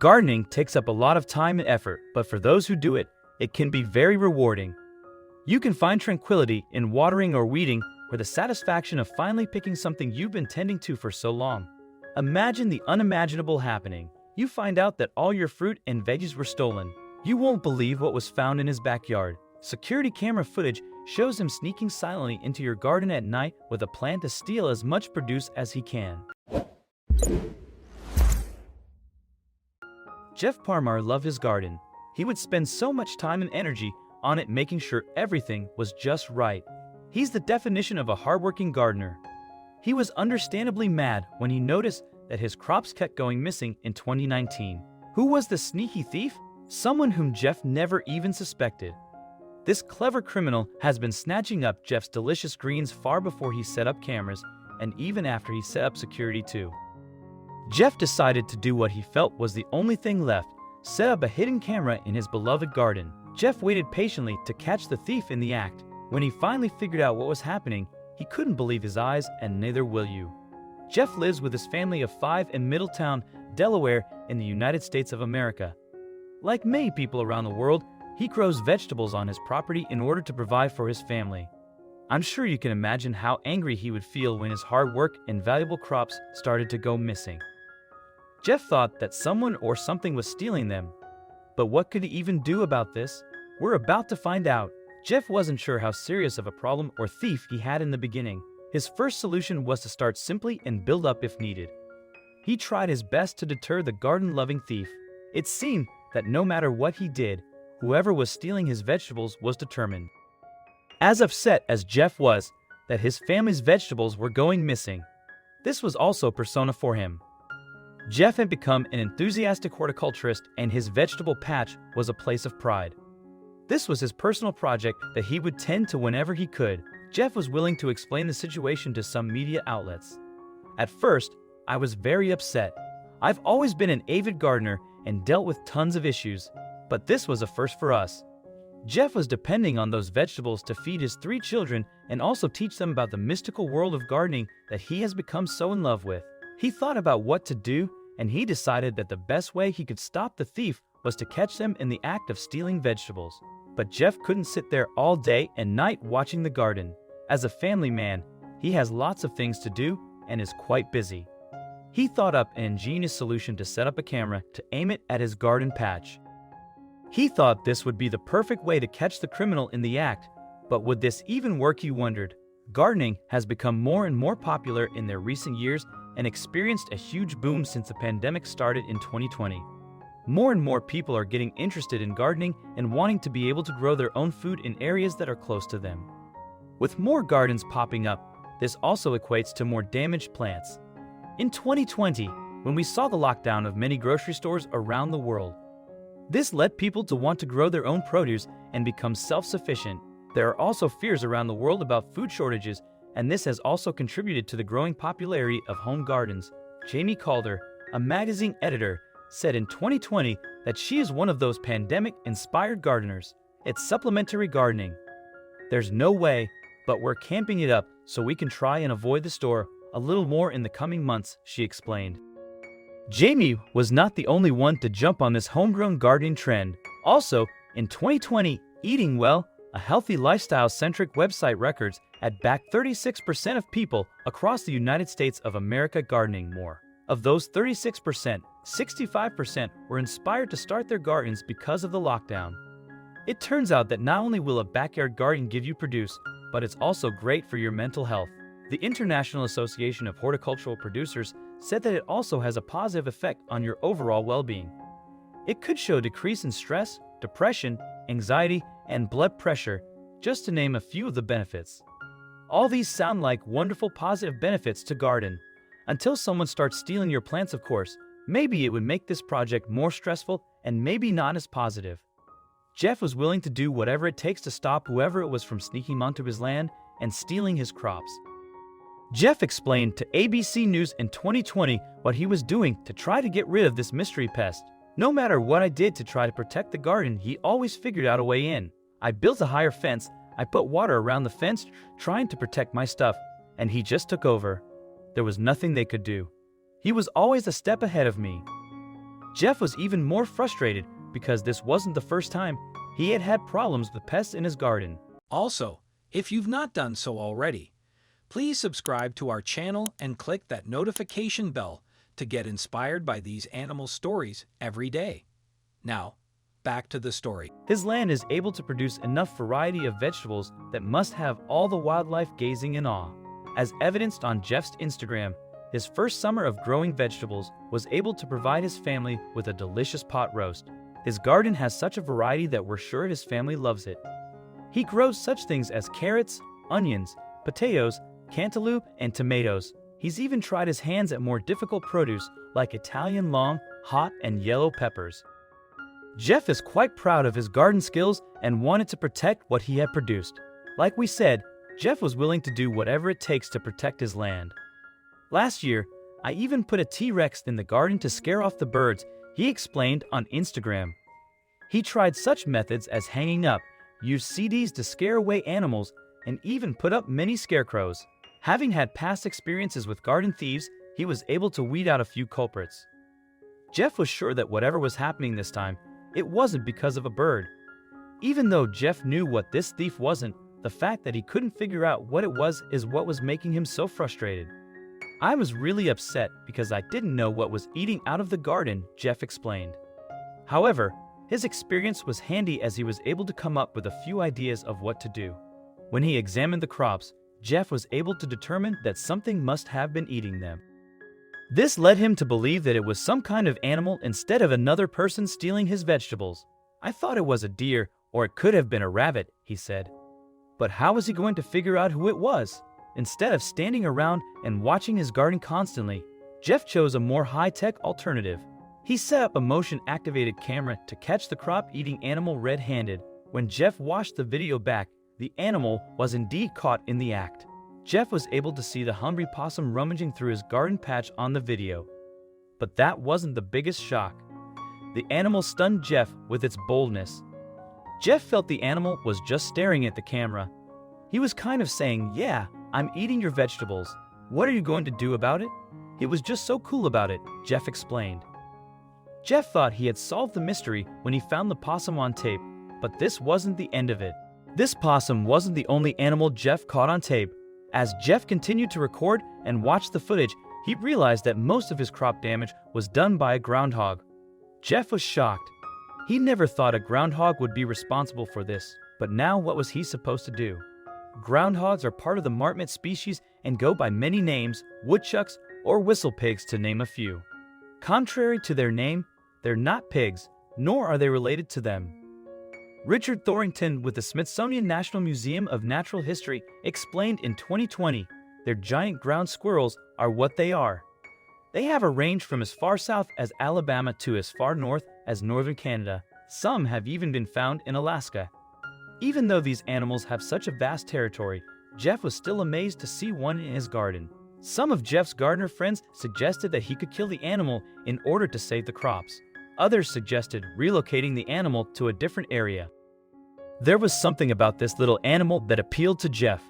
Gardening takes up a lot of time and effort, but for those who do it, it can be very rewarding. You can find tranquility in watering or weeding, or the satisfaction of finally picking something you've been tending to for so long. Imagine the unimaginable happening. You find out that all your fruit and veggies were stolen. You won't believe what was found in his backyard. Security camera footage shows him sneaking silently into your garden at night with a plan to steal as much produce as he can. Jeff Parmar loved his garden. He would spend so much time and energy on it, making sure everything was just right. He's the definition of a hardworking gardener. He was understandably mad when he noticed that his crops kept going missing in 2019. Who was the sneaky thief? Someone whom Jeff never even suspected. This clever criminal has been snatching up Jeff's delicious greens far before he set up cameras, and even after he set up security too. Jeff decided to do what he felt was the only thing left: set up a hidden camera in his beloved garden. Jeff waited patiently to catch the thief in the act. When he finally figured out what was happening, he couldn't believe his eyes, and neither will you. Jeff lives with his family of 5 in Middletown, Delaware, in the United States of America. Like many people around the world, he grows vegetables on his property in order to provide for his family. I'm sure you can imagine how angry he would feel when his hard work and valuable crops started to go missing. Jeff thought that someone or something was stealing them. But what could he even do about this? We're about to find out. Jeff wasn't sure how serious of a problem or thief he had in the beginning. His first solution was to start simply and build up if needed. He tried his best to deter the garden-loving thief. It seemed that no matter what he did, whoever was stealing his vegetables was determined. As upset as Jeff was that his family's vegetables were going missing, this was also persona for him. Jeff had become an enthusiastic horticulturist, and his vegetable patch was a place of pride. This was his personal project that he would tend to whenever he could. Jeff was willing to explain the situation to some media outlets. At first, I was very upset. I've always been an avid gardener and dealt with tons of issues, but this was a first for us. Jeff was depending on those vegetables to feed his 3 children and also teach them about the mystical world of gardening that he has become so in love with. He thought about what to do, and he decided that the best way he could stop the thief was to catch them in the act of stealing vegetables. But Jeff couldn't sit there all day and night watching the garden. As a family man, he has lots of things to do and is quite busy. He thought up an ingenious solution to set up a camera to aim it at his garden patch. He thought this would be the perfect way to catch the criminal in the act, but would this even work, you wondered? Gardening has become more and more popular in their recent years and experienced a huge boom since the pandemic started in 2020. More and more people are getting interested in gardening and wanting to be able to grow their own food in areas that are close to them. With more gardens popping up, this also equates to more damaged plants. In 2020, when we saw the lockdown of many grocery stores around the world, this led people to want to grow their own produce and become self-sufficient. There are also fears around the world about food shortages, and this has also contributed to the growing popularity of home gardens. Jamie Calder, a magazine editor, said in 2020 that she is one of those pandemic-inspired gardeners. It's supplementary gardening. There's no way, but we're camping it up so we can try and avoid the store a little more in the coming months, she explained. Jamie was not the only one to jump on this homegrown gardening trend. Also, in 2020, Eating Well, a healthy lifestyle-centric website, records had backed 36% of people across the United States of America gardening more. Of those 36%, 65% were inspired to start their gardens because of the lockdown. It turns out that not only will a backyard garden give you produce, but it's also great for your mental health. The International Association of Horticultural Producers said that it also has a positive effect on your overall well-being. It could show a decrease in stress, depression, anxiety, and blood pressure, just to name a few of the benefits. All these sound like wonderful positive benefits to garden. Until someone starts stealing your plants, of course. Maybe it would make this project more stressful and maybe not as positive. Jeff was willing to do whatever it takes to stop whoever it was from sneaking onto his land and stealing his crops. Jeff explained to ABC News in 2020 what he was doing to try to get rid of this mystery pest. No matter what I did to try to protect the garden, he always figured out a way in. I built a higher fence, I put water around the fence trying to protect my stuff, and he just took over. There was nothing they could do. He was always a step ahead of me. Jeff was even more frustrated because this wasn't the first time he had had problems with pests in his garden. Also, if you've not done so already, please subscribe to our channel and click that notification bell to get inspired by these animal stories every day. Now, back to the story. His land is able to produce enough variety of vegetables that must have all the wildlife gazing in awe. As evidenced on Jeff's Instagram, his first summer of growing vegetables was able to provide his family with a delicious pot roast. His garden has such a variety that we're sure his family loves it. He grows such things as carrots, onions, potatoes, cantaloupe, and tomatoes. He's even tried his hands at more difficult produce like Italian long, hot, and yellow peppers. Jeff is quite proud of his garden skills and wanted to protect what he had produced. Like we said, Jeff was willing to do whatever it takes to protect his land. Last year, I even put a T-Rex in the garden to scare off the birds, he explained on Instagram. He tried such methods as hanging up, used CDs to scare away animals, and even put up many scarecrows. Having had past experiences with garden thieves, he was able to weed out a few culprits. Jeff was sure that whatever was happening this time, it wasn't because of a bird. Even though Jeff knew what this thief wasn't, the fact that he couldn't figure out what it was is what was making him so frustrated. I was really upset because I didn't know what was eating out of the garden, Jeff explained. However, his experience was handy as he was able to come up with a few ideas of what to do. When he examined the crops, Jeff was able to determine that something must have been eating them. This led him to believe that it was some kind of animal instead of another person stealing his vegetables. I thought it was a deer, or it could have been a rabbit, he said. But how was he going to figure out who it was? Instead of standing around and watching his garden constantly, Jeff chose a more high-tech alternative. He set up a motion-activated camera to catch the crop-eating animal red-handed. When Jeff watched the video back, the animal was indeed caught in the act. Jeff was able to see the hungry possum rummaging through his garden patch on the video. But that wasn't the biggest shock. The animal stunned Jeff with its boldness. Jeff felt the animal was just staring at the camera. He was kind of saying, "Yeah, I'm eating your vegetables. What are you going to do about it?" He was just so cool about it, Jeff explained. Jeff thought he had solved the mystery when he found the possum on tape, but this wasn't the end of it. This possum wasn't the only animal Jeff caught on tape. As Jeff continued to record and watch the footage, he realized that most of his crop damage was done by a groundhog. Jeff was shocked. He never thought a groundhog would be responsible for this, but now what was he supposed to do? Groundhogs are part of the marmot species and go by many names, woodchucks or whistle pigs to name a few. Contrary to their name, they're not pigs, nor are they related to them. Richard Thorington with the Smithsonian National Museum of Natural History explained in 2020, their giant ground squirrels are what they are. They have a range from as far south as Alabama to as far north as northern Canada. Some have even been found in Alaska. Even though these animals have such a vast territory, Jeff was still amazed to see one in his garden. Some of Jeff's gardener friends suggested that he could kill the animal in order to save the crops. Others suggested relocating the animal to a different area. There was something about this little animal that appealed to Jeff.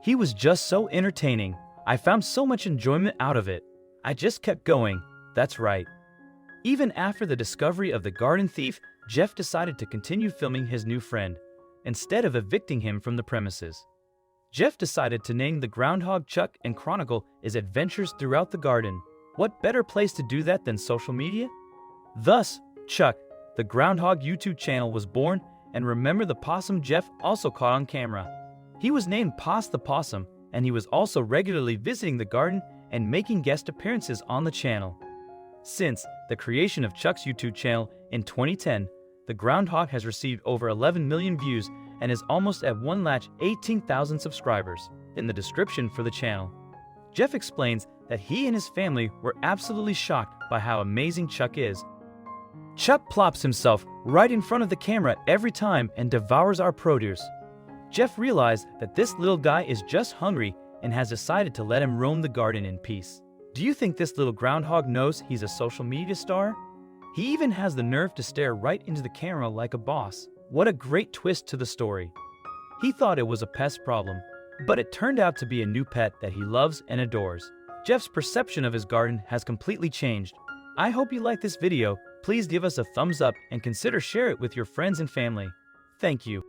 He was just so entertaining. I found so much enjoyment out of it. I just kept going. That's right. Even after the discovery of the garden thief, Jeff decided to continue filming his new friend, instead of evicting him from the premises. Jeff decided to name the groundhog Chuck and chronicle his adventures throughout the garden. What better place to do that than social media? Thus, Chuck, the groundhog YouTube channel was born, and remember the possum Jeff also caught on camera. He was named Poss the Possum, and he was also regularly visiting the garden and making guest appearances on the channel. Since the creation of Chuck's YouTube channel in 2010, the groundhog has received over 11 million views and is almost at 1,18,000 subscribers. In the description for the channel, Jeff explains that he and his family were absolutely shocked by how amazing Chuck is. Chuck plops himself right in front of the camera every time and devours our produce. Jeff realized that this little guy is just hungry and has decided to let him roam the garden in peace. Do you think this little groundhog knows he's a social media star? He even has the nerve to stare right into the camera like a boss. What a great twist to the story. He thought it was a pest problem, but it turned out to be a new pet that he loves and adores. Jeff's perception of his garden has completely changed. I hope you like this video. please give us a thumbs up and consider share it with your friends and family. Thank you.